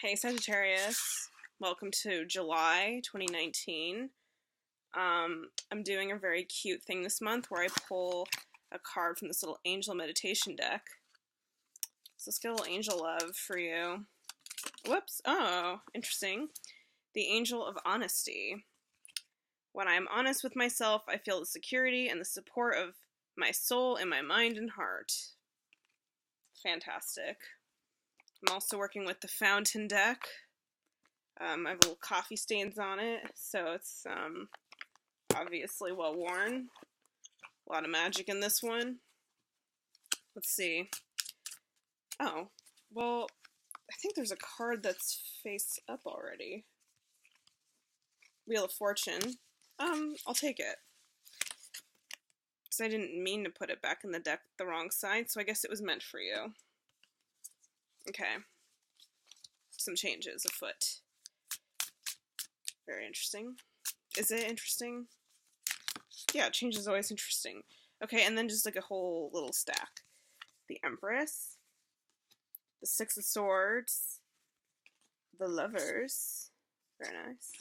Hey Sagittarius, welcome to July 2019. I'm doing a very cute thing this month where I pull a card from this little angel meditation deck. So let's get a little angel love for you. Whoops, oh, interesting. The Angel of Honesty. When I am honest with myself, I feel the security and the support of my soul in my mind and heart. Fantastic. I'm also working with the Fountain deck. I have little coffee stains on it, so it's obviously well worn. A lot of magic in this one. Let's see. Oh, well, I think there's a card that's face up already. Wheel of Fortune. I'll take it. Because I didn't mean to put it back in the deck the wrong side, so I guess it was meant for you. Okay. Some changes afoot. Very interesting. Is it interesting? Yeah, change is always interesting. Okay, and then just like a whole little stack. The Empress, the Six of Swords, the Lovers, very nice,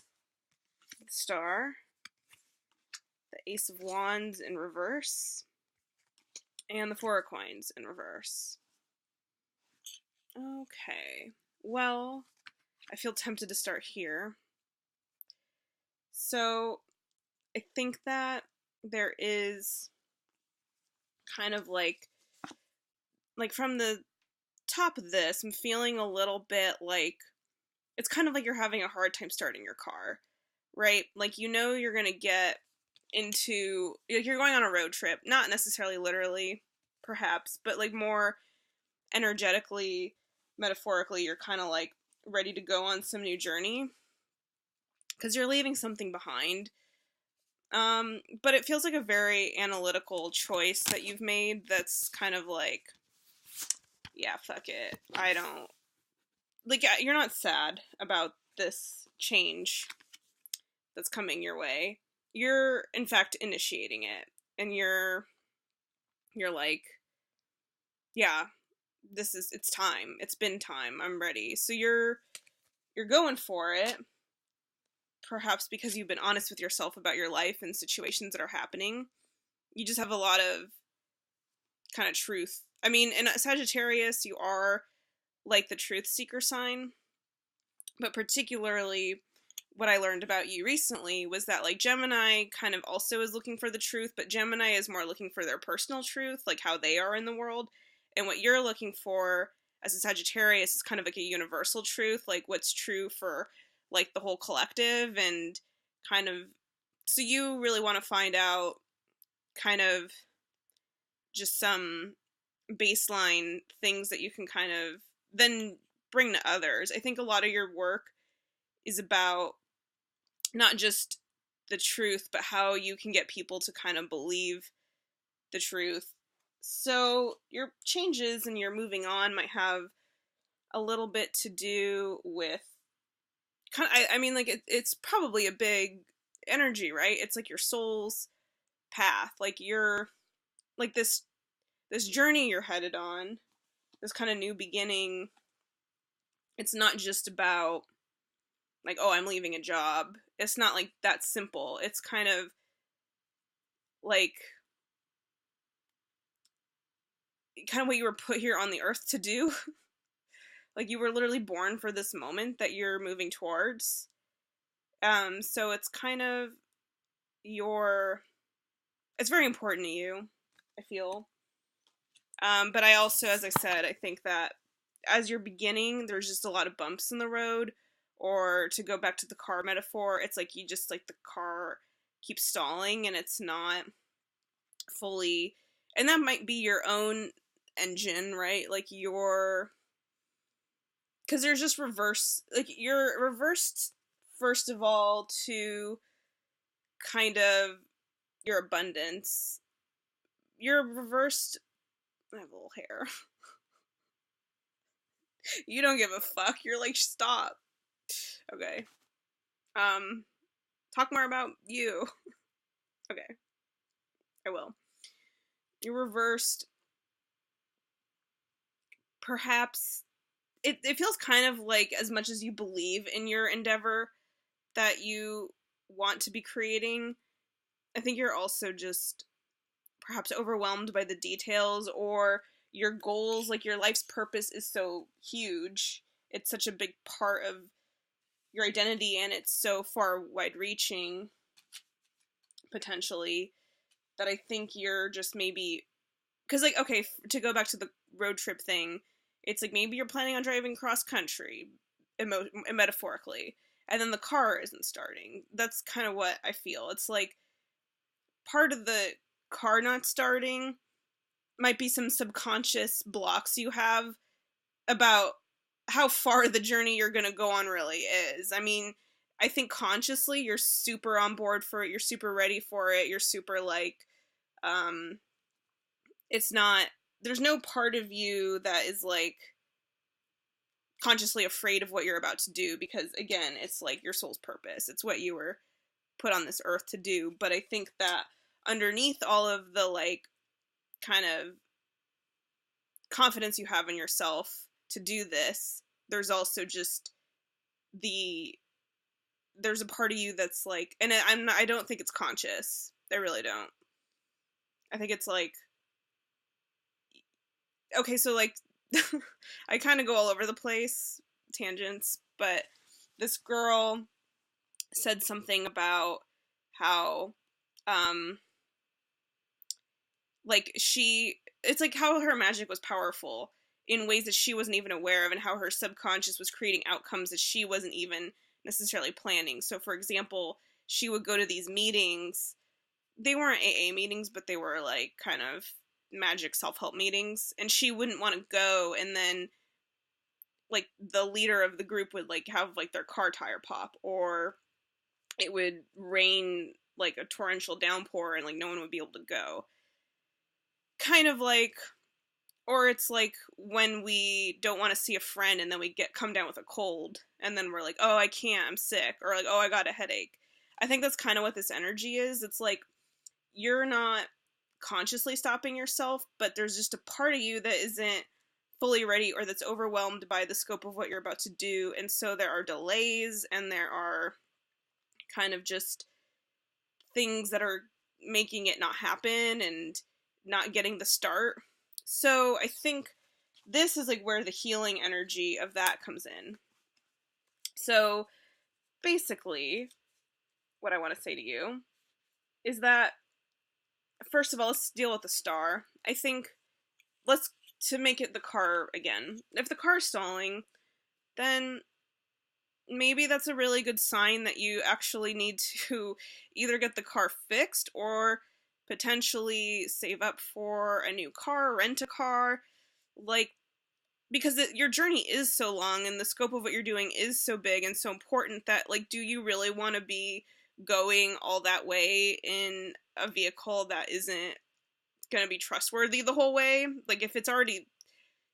the Star, the Ace of Wands in reverse, and the Four of Coins in reverse. Okay, well, I feel tempted to start here. So, I think that there is kind of like from the top of this, I'm feeling a little bit like, it's kind of like you're having a hard time starting your car, right? Like, you know you're going to get into, like, you're going on a road trip, not necessarily literally, perhaps, but like more energetically, metaphorically, you're kind of like ready to go on some new journey because you're leaving something behind. But it feels like a very analytical choice that you've made that's kind of like, yeah, fuck it. I don't, like, you're not sad about this change that's coming your way. You're, in fact, initiating it. And you're like, yeah, it's time. It's been time. I'm ready. So you're going for it. Perhaps because you've been honest with yourself about your life and situations that are happening. You just have a lot of kind of truth. I mean, in Sagittarius, you are like the truth seeker sign. But particularly, what I learned about you recently was that, like, Gemini kind of also is looking for the truth, but Gemini is more looking for their personal truth, like how they are in the world. And what you're looking for as a Sagittarius is kind of like a universal truth, like what's true for, like, the whole collective, and kind of, so you really want to find out kind of just some baseline things that you can kind of then bring to others. I think a lot of your work is about not just the truth, but how you can get people to kind of believe the truth. So your changes and your moving on might have a little bit to do with kind of, I mean, like, it's probably a big energy, right? It's like your soul's path. Like, you're like this journey you're headed on, this kind of new beginning. It's not just about, like, oh, I'm leaving a job. It's not like that simple. It's kind of like what you were put here on the earth to do. Like, you were literally born for this moment that you're moving towards. So it's kind of it's very important to you, I feel. But I also, as I said, I think that as you're beginning, there's just a lot of bumps in the road. Or to go back to the car metaphor, it's like you just, like, the car keeps stalling and it's not fully, and that might be your own engine, right? Like, because there's just you're reversed, first of all, to kind of your abundance. You're reversed, I have a little hair. You don't give a fuck. You're like, stop. Okay. Talk more about you. Okay. I will. You're reversed, perhaps it feels kind of like, as much as you believe in your endeavor that you want to be creating, I think you're also just perhaps overwhelmed by the details, or your goals, like your life's purpose is so huge. It's such a big part of your identity, and it's so far wide reaching, potentially, that I think you're just maybe, because, like, okay, to go back to the road trip thing, it's like maybe you're planning on driving cross country, metaphorically, and then the car isn't starting. That's kind of what I feel. It's like part of the car not starting might be some subconscious blocks you have about how far the journey you're going to go on really is. I mean, I think consciously you're super on board for it, you're super ready for it, you're super like, it's not, there's no part of you that is like consciously afraid of what you're about to do, because again, it's like your soul's purpose. It's what you were put on this earth to do. But I think that underneath all of the like kind of confidence you have in yourself to do this, there's also just there's a part of you that's like, and I don't think it's conscious. I really don't. I think it's like, okay, so like, I kind of go all over the place, tangents, but this girl said something about how, like, it's like how her magic was powerful in ways that she wasn't even aware of, and how her subconscious was creating outcomes that she wasn't even necessarily planning. So, for example, she would go to these meetings. They weren't AA meetings, but they were like kind of magic self-help meetings, and she wouldn't want to go, and then like the leader of the group would like have like their car tire pop, or it would rain like a torrential downpour, and like no one would be able to go. Kind of like, or it's like when we don't want to see a friend and then we come down with a cold, and then we're like, oh, I can't, I'm sick, or like, oh, I got a headache. I think that's kind of what this energy is. It's like you're not consciously stopping yourself, but there's just a part of you that isn't fully ready, or that's overwhelmed by the scope of what you're about to do, and so there are delays, and there are kind of just things that are making it not happen and not getting the start. So I think this is like where the healing energy of that comes in. So basically, what I want to say to you is that, first of all, let's deal with the star. I think to make it the car again. If the car is stalling, then maybe that's a really good sign that you actually need to either get the car fixed or potentially save up for a new car, rent a car, like, because your journey is so long and the scope of what you're doing is so big and so important that, like, do you really want to be going all that way in a vehicle that isn't going to be trustworthy the whole way? Like, if it's already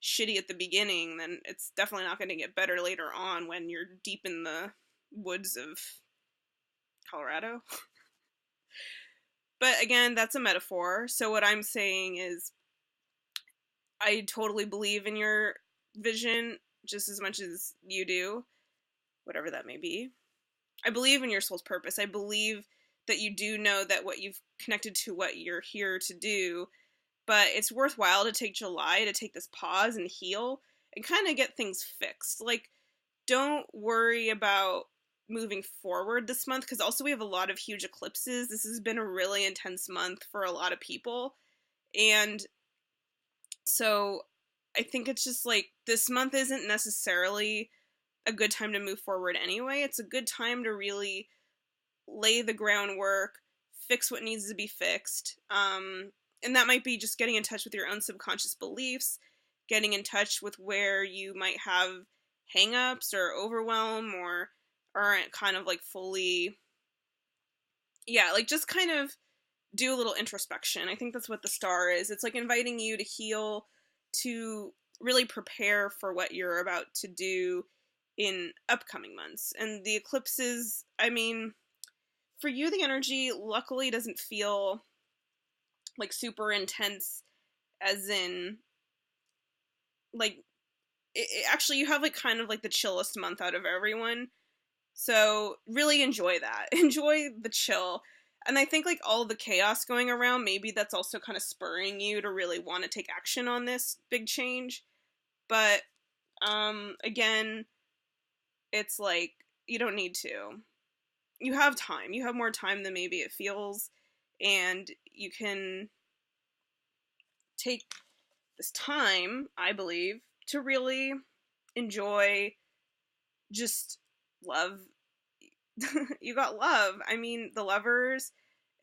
shitty at the beginning, then it's definitely not going to get better later on when you're deep in the woods of Colorado. But again, that's a metaphor. So what I'm saying is, I totally believe in your vision just as much as you do, whatever that may be. I believe in your soul's purpose. I believe that you do know that what you've connected to what you're here to do, but it's worthwhile to take July, to take this pause and heal and kind of get things fixed. Like, don't worry about moving forward this month, because also we have a lot of huge eclipses. This has been a really intense month for a lot of people, and so I think it's just like, this month isn't necessarily a good time to move forward anyway. It's a good time to really lay the groundwork, fix what needs to be fixed, and that might be just getting in touch with your own subconscious beliefs, getting in touch with where you might have hang-ups or overwhelm, or aren't kind of like fully, like just kind of do a little introspection. I think that's what the star is. It's like inviting you to heal, to really prepare for what you're about to do in upcoming months. And the eclipses, I mean, for you, the energy luckily doesn't feel like super intense, as in, like, actually, you have like kind of like the chillest month out of everyone. So really enjoy that. Enjoy the chill. And I think like all the chaos going around, maybe that's also kind of spurring you to really want to take action on this big change. But again, it's like you don't need to. You have time. You have more time than maybe it feels, and you can take this time, I believe, to really enjoy just love. You got love. I mean, the Lovers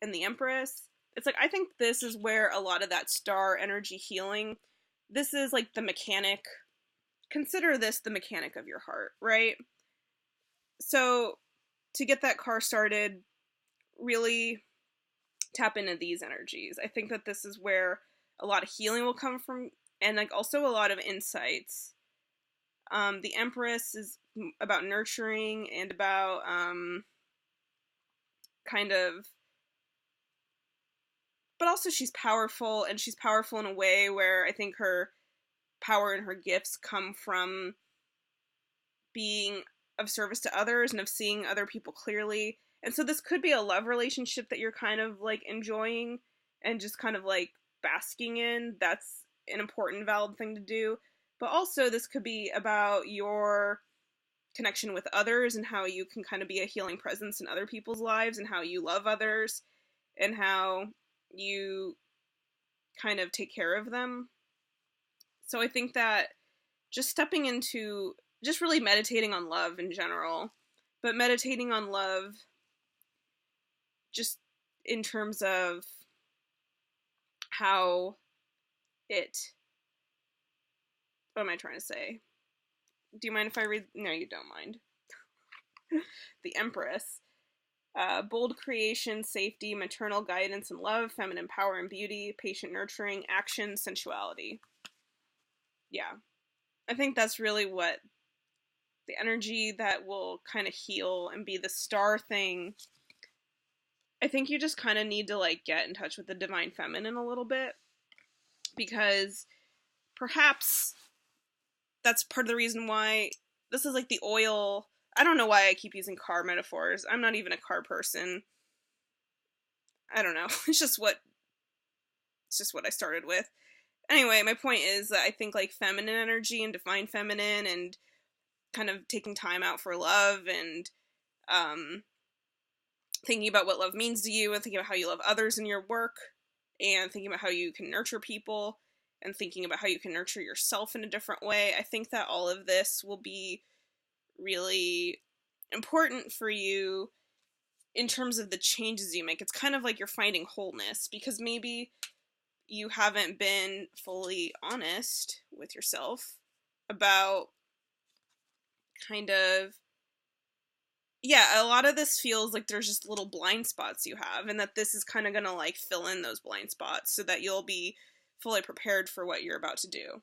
and the Empress. It's like, I think this is where a lot of that star energy healing, this is like the mechanic. Consider this the mechanic of your heart, right? So to get that car started, really tap into these energies. I think that this is where a lot of healing will come from, and like also a lot of insights. The Empress is about nurturing and about kind of, but also she's powerful, and she's powerful in a way where I think her power and her gifts come from being of service to others and of seeing other people clearly. And so this could be a love relationship that you're kind of like enjoying and just kind of like basking in. That's an important, valid thing to do. But also this could be about your connection with others and how you can kind of be a healing presence in other people's lives and how you love others and how you kind of take care of them. So I think that just stepping into just really meditating on love in general, but meditating on love just in terms of how it, what am I trying to say? Do you mind if I read? No, you don't mind. The Empress. Bold creation, safety, maternal guidance and love, feminine power and beauty, patient nurturing, action, sensuality. Yeah. I think that's really what the energy that will kind of heal and be the star thing. I think you just kind of need to like get in touch with the divine feminine a little bit, because perhaps that's part of the reason why this is like the oil. I don't know why I keep using car metaphors. I'm not even a car person. I don't know. It's just what I started with. Anyway, my point is that I think like feminine energy and divine feminine and kind of taking time out for love and thinking about what love means to you and thinking about how you love others in your work and thinking about how you can nurture people and thinking about how you can nurture yourself in a different way. I think that all of this will be really important for you in terms of the changes you make. It's kind of like you're finding wholeness, because maybe you haven't been fully honest with yourself about kind of, yeah, a lot of this feels like there's just little blind spots you have, and that this is kind of going to like fill in those blind spots so that you'll be fully prepared for what you're about to do.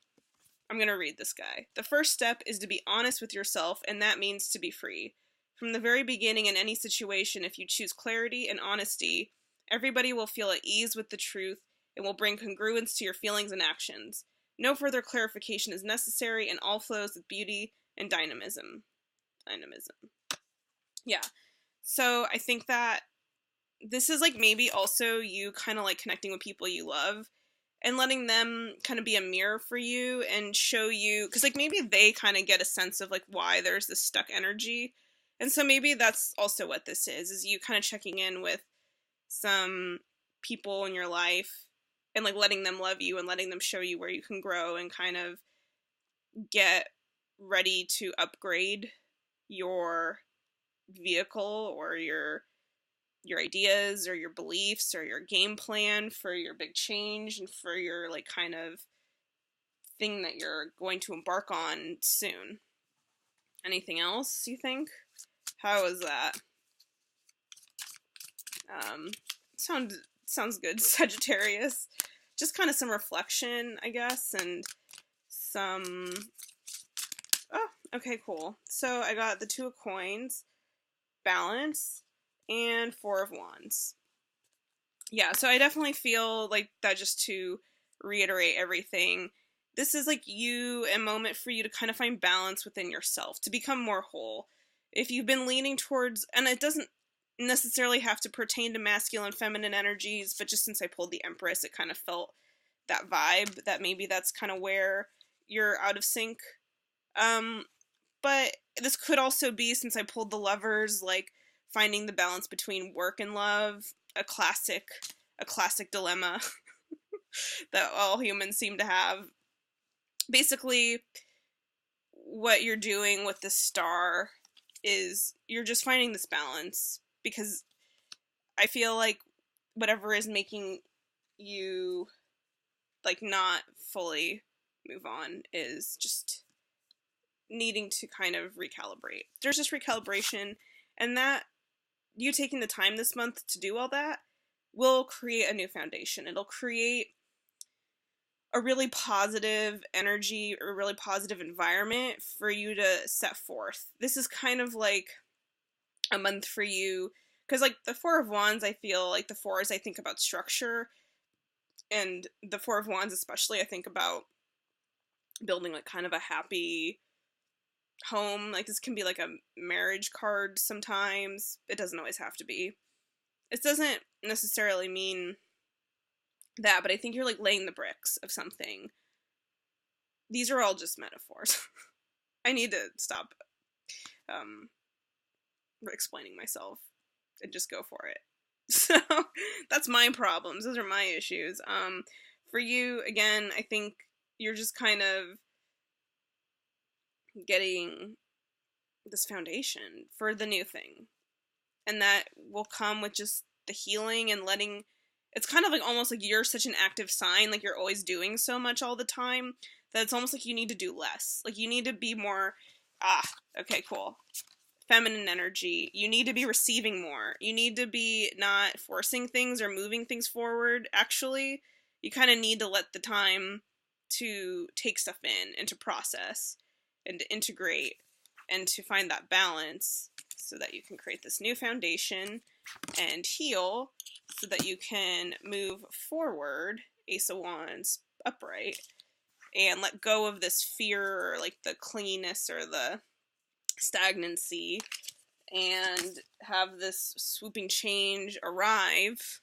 I'm going to read this guy. The first step is to be honest with yourself, and that means to be free. From the very beginning in any situation, if you choose clarity and honesty, everybody will feel at ease with the truth and will bring congruence to your feelings and actions. No further clarification is necessary, and all flows with beauty and dynamism. Yeah. So I think that this is like maybe also you kind of like connecting with people you love and letting them kind of be a mirror for you and show you, because like maybe they kind of get a sense of like why there's this stuck energy. And so maybe that's also what this is you kind of checking in with some people in your life and like letting them love you and letting them show you where you can grow and kind of get ready to upgrade your vehicle or your ideas or your beliefs or your game plan for your big change and for your like kind of thing that you're going to embark on soon. Anything else you think? How is that? Sounds good, Sagittarius. Just kind of some reflection, I guess, and some... Oh, okay, cool. So I got the Two of Coins, Balance, and Four of Wands. Yeah, so I definitely feel like that, just to reiterate everything, this is like a moment for you to kind of find balance within yourself, to become more whole. If you've been leaning towards, and it doesn't necessarily have to pertain to masculine, feminine energies, but just since I pulled the Empress, it kind of felt that vibe that maybe that's kind of where you're out of sync. But this could also be, since I pulled the Lovers, like finding the balance between work and love, a classic dilemma that all humans seem to have. Basically, what you're doing with the star is you're just finding this balance, because I feel like whatever is making you like not fully move on is just needing to kind of recalibrate. There's this recalibration, and that you taking the time this month to do all that will create a new foundation. It'll create a really positive energy, or a really positive environment for you to set forth. This is kind of like a month for you, because like the Four of Wands, I feel like the Fours, I think about structure, and the Four of Wands especially, I think about building like kind of a happy home. Like this can be like a marriage card sometimes. It doesn't always have to be. It doesn't necessarily mean that, but I think you're like laying the bricks of something. These are all just metaphors. I need to stop explaining myself and just go for it. So that's my problems. Those are my issues. For you, again, I think you're just kind of getting this foundation for the new thing. And that will come with just the healing and letting, it's kind of like almost like you're such an active sign, like you're always doing so much all the time, that it's almost like you need to do less. Like you need to be more, okay, cool. Feminine energy. You need to be receiving more. You need to be not forcing things or moving things forward. Actually, you kind of need to let the time to take stuff in and to process and to integrate and to find that balance so that you can create this new foundation and heal so that you can move forward, Ace of Wands, upright, and let go of this fear or like the cleanness or the stagnancy, and have this swooping change arrive,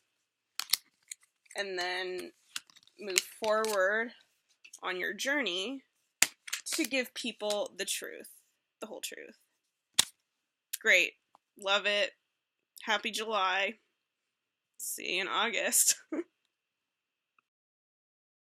and then move forward on your journey to give people the truth, the whole truth. Great. Love it. Happy July. See you in August.